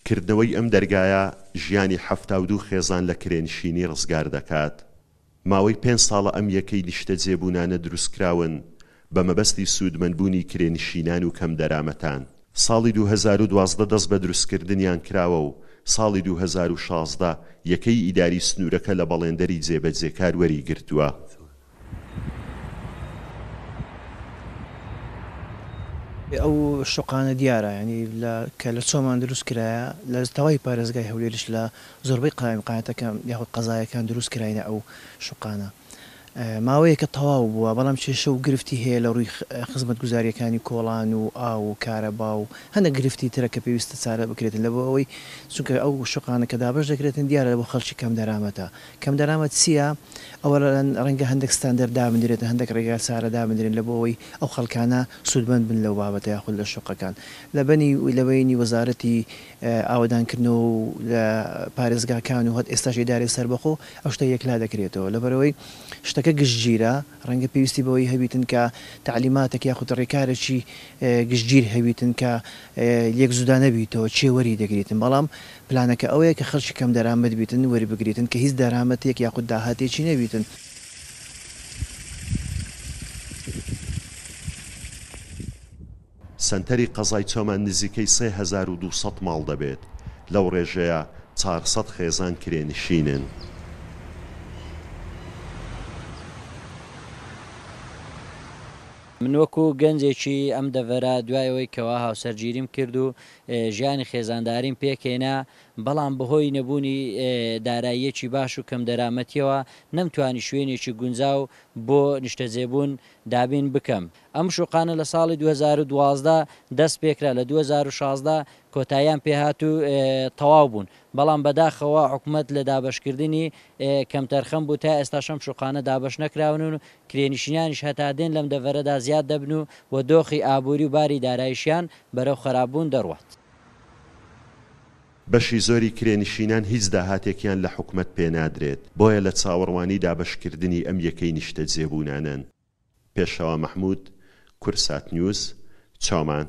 کردنەوەی ئەم دەرگایە ژیانی 72 خێزان لە کرێنشینی ڕزگار دەکات. ماوەی 5 ساڵە ئەم یەکەی نیشتە جێبوونانە دروستکراون بە مەبەستی سوودمەندبوونی کرێنشینان و کەم دەرامەتان. ساڵی 2012 دەست بە دروستکردنیان کراوە و ساڵی 2016 یەکەی ئیداری سنوورەکە لە بەڵێندەری جێبەجێکار وەریگرتووە. ئەو شوقانە دیارە ینی کە لە چۆمان دروست کرایە لە تەواوی پارێزگای هەولێرش لە زۆربەی قایمقایەتەکان یاخود قەزایەکان دروست کراینە ئەو شوقانە. ماوەیە کە تەواو بووە بەڵام کێشە و گرفتی هەیە لە ڕووی خزمەتگوزاریەکانی کۆڵان و ئاو و کارەبا و هەندێک گرفتی ترە کە پێویستە چارە بکرێتن لە بۆ ئەوەی چونکە ئەو شوقانە کە دابش دەکرێتن دیارە بۆ خەڵکی کەم دەرامەتە. کەم دەرامەت چییە؟ ئەوە ڕەنگە هەندێک ستاندەر دابدرێت هەندێک ڕێگا چارە دابدرێن لە بۆ ئەوەی ئەو خەڵکانە سوودمەند بن لەو بابەتە یاخود لە شوقەکان. لەبەینی وەزارەتی ئاوەدانکردنەوە و لە پارێزگاکان و هەت ئێستاش ئیدارەی سەربەخۆ ئەو شتە یەکلا دەکرێتەوە لەبەرەوەی شتەکە گشتگیرە ڕەنگە پێویستی بەوەی هەبیتن کە تعلیماتێک یاخود ڕێکارێکی گشتگیر هەبیتن کە یەک زودا نەبیتەوە چێوەری دەگریتن بەڵام پلانەکە ئەوەیە کە خەڵکی کەم دەرامەت بیتن وەری بگریتن کە هیچ دەرامەتێک یاخود داهاتێکی نەبیتن. سنتەری قەزای چۆمان نزیکەی 3200 ماڵ دەبێت. لەو ڕێژەیە 400 خێزان کرێنشینن. من وەکو گەنجێکی ئەم دەڤەرە دوایەوەی کەوا هاوسەرگیریم کرد و ژیانی خێزانداریم پێکێنا بەڵام بەهۆی نەبوونی داراییەکی باش و کەم دەرامەتیەوە نەمتوانی شوێنێکی گونجاو بۆ نیشتەجێبوون دابین بکەم. ئەم شوقانە لە ساڵی 2012 دەست پێکرا لە 2016 کۆتاییان پێهات و تەواو بوون بەڵام بەداخەوە حکوومەت لە دابشکردنی کەمتەرخەم بوو تا ئێستا شەم شوقانە دابش نەکراون و کرێنشینانیش هەتا دێن لەم دەڤەرەدا زیاد دەبن و دۆخی ئابووری و باری دارایشیان بەرەو خەراببوون دەڕوات. بەشی زۆری کرێنشینان هیچ داهاتێکیان لە حکوومەت پێنادرێت بۆیە لە چاوەڕوانی دابشکردنی ئەم یەکەی نیشتە جێبوونانن. پێشەوە مەحموود، کورسات نیوز، چاومان.